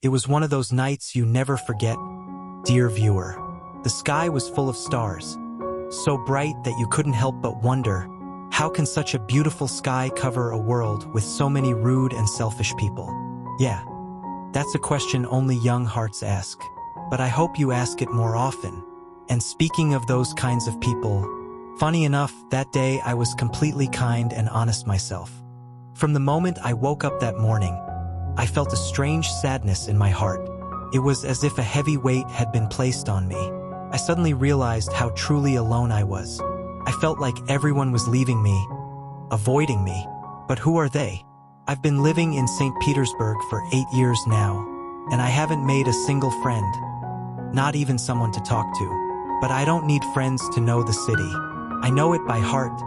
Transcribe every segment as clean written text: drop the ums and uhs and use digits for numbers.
It was one of those nights you never forget, dear viewer. The sky was full of stars, so bright that you couldn't help but wonder, how can such a beautiful sky cover a world with so many rude and selfish people? Yeah, that's a question only young hearts ask. But I hope you ask it more often. And speaking of those kinds of people, funny enough, that day I was completely kind and honest myself. From the moment I woke up that morning, I felt a strange sadness in my heart. It was as if a heavy weight had been placed on me. I suddenly realized how truly alone I was. I felt like everyone was leaving me, avoiding me. But who are they? I've been living in St. Petersburg for 8 years now, and I haven't made a single friend. Not even someone to talk to. But I don't need friends to know the city. I know it by heart.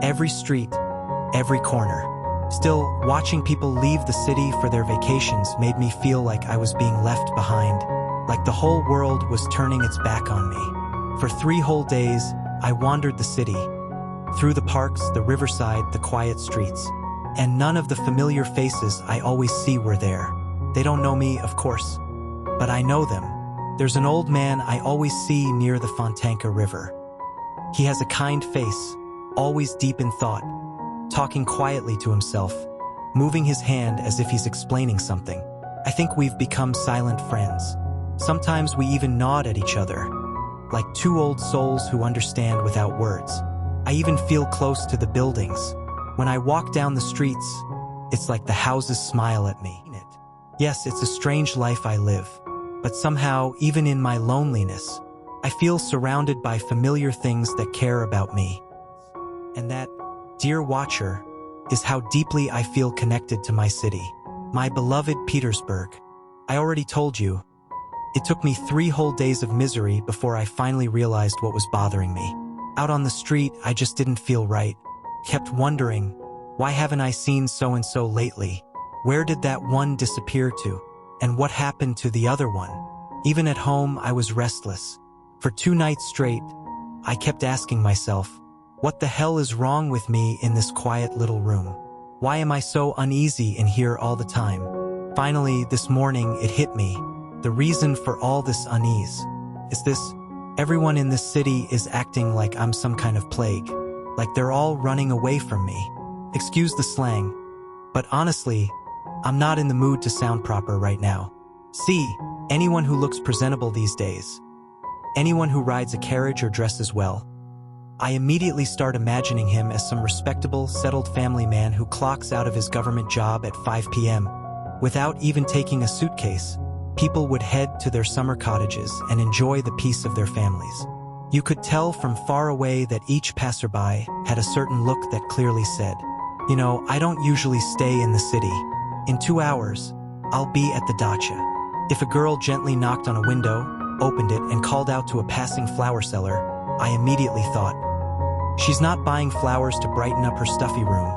Every street, every corner. Still, watching people leave the city for their vacations made me feel like I was being left behind, like the whole world was turning its back on me. For 3 whole days, I wandered the city, through the parks, the riverside, the quiet streets. And none of the familiar faces I always see were there. They don't know me, of course, but I know them. There's an old man I always see near the Fontanka River. He has a kind face, always deep in thought, talking quietly to himself, moving his hand as if he's explaining something. I think we've become silent friends. Sometimes we even nod at each other, like 2 old souls who understand without words. I even feel close to the buildings. When I walk down the streets, it's like the houses smile at me. Yes, it's a strange life I live. But somehow, even in my loneliness, I feel surrounded by familiar things that care about me. And that, dear watcher, is how deeply I feel connected to my city, my beloved Petersburg. I already told you, it took me 3 whole days of misery before I finally realized what was bothering me. Out on the street, I just didn't feel right. Kept wondering, why haven't I seen so-and-so lately? Where did that one disappear to? And what happened to the other one? Even at home, I was restless. For 2 nights straight, I kept asking myself, what the hell is wrong with me in this quiet little room? Why am I so uneasy in here all the time? Finally, this morning, it hit me. The reason for all this unease is this: everyone in this city is acting like I'm some kind of plague. Like they're all running away from me. Excuse the slang, but honestly, I'm not in the mood to sound proper right now. See, anyone who looks presentable these days, anyone who rides a carriage or dresses well, I immediately start imagining him as some respectable, settled family man who clocks out of his government job at 5 p.m. Without even taking a suitcase, people would head to their summer cottages and enjoy the peace of their families. You could tell from far away that each passerby had a certain look that clearly said, you know, I don't usually stay in the city. In 2 hours, I'll be at the dacha. If a girl gently knocked on a window, opened it, and called out to a passing flower seller, I immediately thought, she's not buying flowers to brighten up her stuffy room.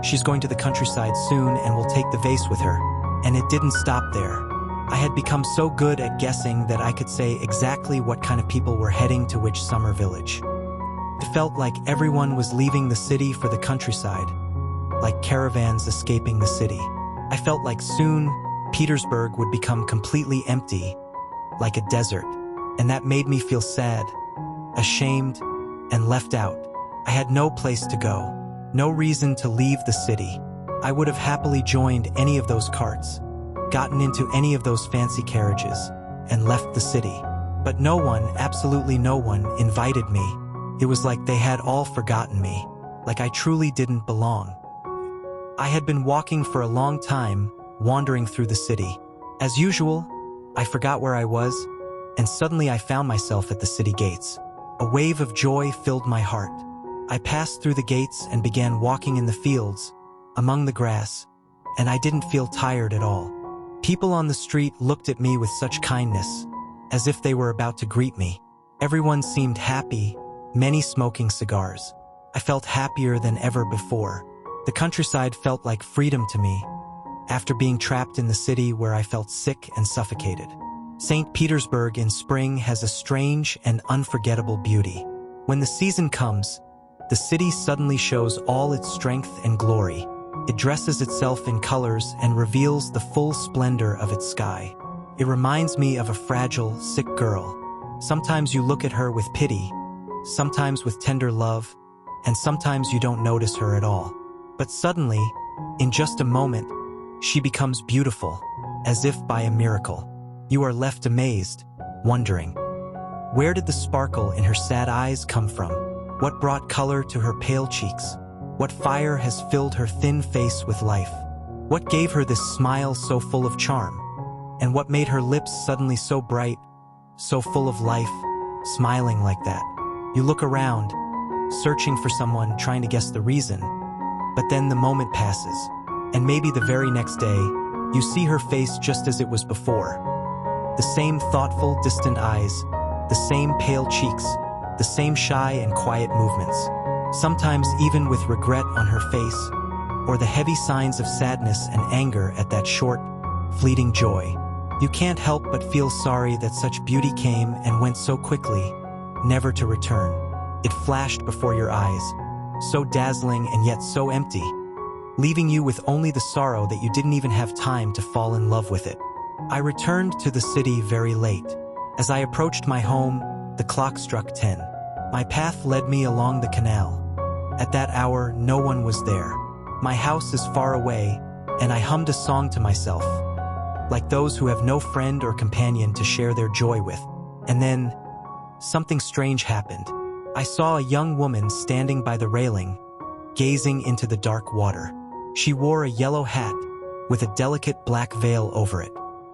She's going to the countryside soon and will take the vase with her. And it didn't stop there. I had become so good at guessing that I could say exactly what kind of people were heading to which summer village. It felt like everyone was leaving the city for the countryside, like caravans escaping the city. I felt like soon Petersburg would become completely empty, like a desert, and that made me feel sad, ashamed, and left out. I had no place to go, no reason to leave the city. I would have happily joined any of those carts, gotten into any of those fancy carriages, and left the city. But no one, absolutely no one, invited me. It was like they had all forgotten me, like I truly didn't belong. I had been walking for a long time, wandering through the city. As usual, I forgot where I was, and suddenly I found myself at the city gates. A wave of joy filled my heart. I passed through the gates and began walking in the fields, among the grass, and I didn't feel tired at all. People on the street looked at me with such kindness, as if they were about to greet me. Everyone seemed happy, many smoking cigars. I felt happier than ever before. The countryside felt like freedom to me, after being trapped in the city where I felt sick and suffocated. St. Petersburg in spring has a strange and unforgettable beauty. When the season comes, the city suddenly shows all its strength and glory. It dresses itself in colors and reveals the full splendor of its sky. It reminds me of a fragile, sick girl. Sometimes you look at her with pity, sometimes with tender love, and sometimes you don't notice her at all. But suddenly, in just a moment, she becomes beautiful, as if by a miracle. You are left amazed, wondering, where did the sparkle in her sad eyes come from? What brought color to her pale cheeks? What fire has filled her thin face with life? What gave her this smile so full of charm? And what made her lips suddenly so bright, so full of life, smiling like that? You look around, searching for someone, trying to guess the reason. But then the moment passes, and maybe the very next day, you see her face just as it was before. The same thoughtful, distant eyes, the same pale cheeks, the same shy and quiet movements, sometimes even with regret on her face, or the heavy signs of sadness and anger at that short, fleeting joy. You can't help but feel sorry that such beauty came and went so quickly, never to return. It flashed before your eyes, so dazzling and yet so empty, leaving you with only the sorrow that you didn't even have time to fall in love with it. I returned to the city very late. As I approached my home, the clock struck 10. My path led me along the canal. At that hour, no one was there. My house is far away, and I hummed a song to myself, like those who have no friend or companion to share their joy with. And then, something strange happened. I saw a young woman standing by the railing, gazing into the dark water. She wore a yellow hat with a delicate black veil over it.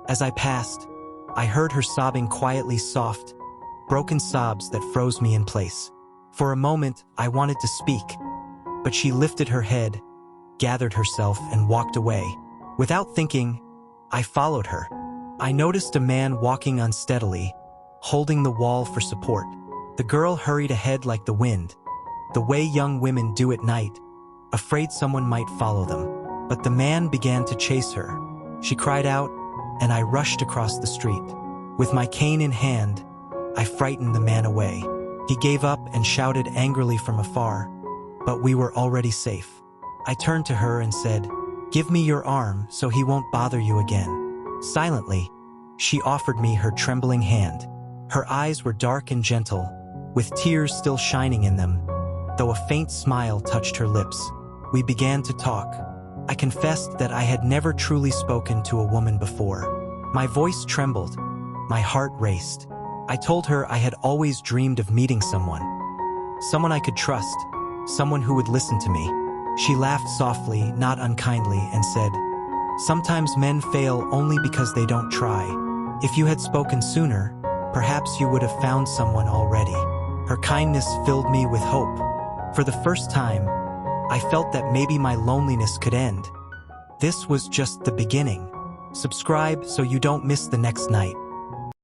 As I passed, I heard her sobbing quietly, soft, broken sobs that froze me in place. For a moment, I wanted to speak, but she lifted her head, gathered herself, and walked away. Without thinking, I followed her. I noticed a man walking unsteadily, holding the wall for support. The girl hurried ahead like the wind, the way young women do at night, afraid someone might follow them. But the man began to chase her. She cried out, and I rushed across the street. With my cane in hand, I frightened the man away. He gave up and shouted angrily from afar, but we were already safe. I turned to her and said, "Give me your arm so he won't bother you again." Silently, she offered me her trembling hand. Her eyes were dark and gentle, with tears still shining in them, though a faint smile touched her lips. We began to talk. I confessed that I had never truly spoken to a woman before. My voice trembled, my heart raced. I told her I had always dreamed of meeting someone I could trust, someone who would listen to me. She laughed softly, not unkindly, and said, "Sometimes men fail only because they don't try. If you had spoken sooner, perhaps you would have found someone already." Her kindness filled me with hope. For the first time, I felt that maybe my loneliness could end. This was just the beginning. Subscribe so you don't miss the next night.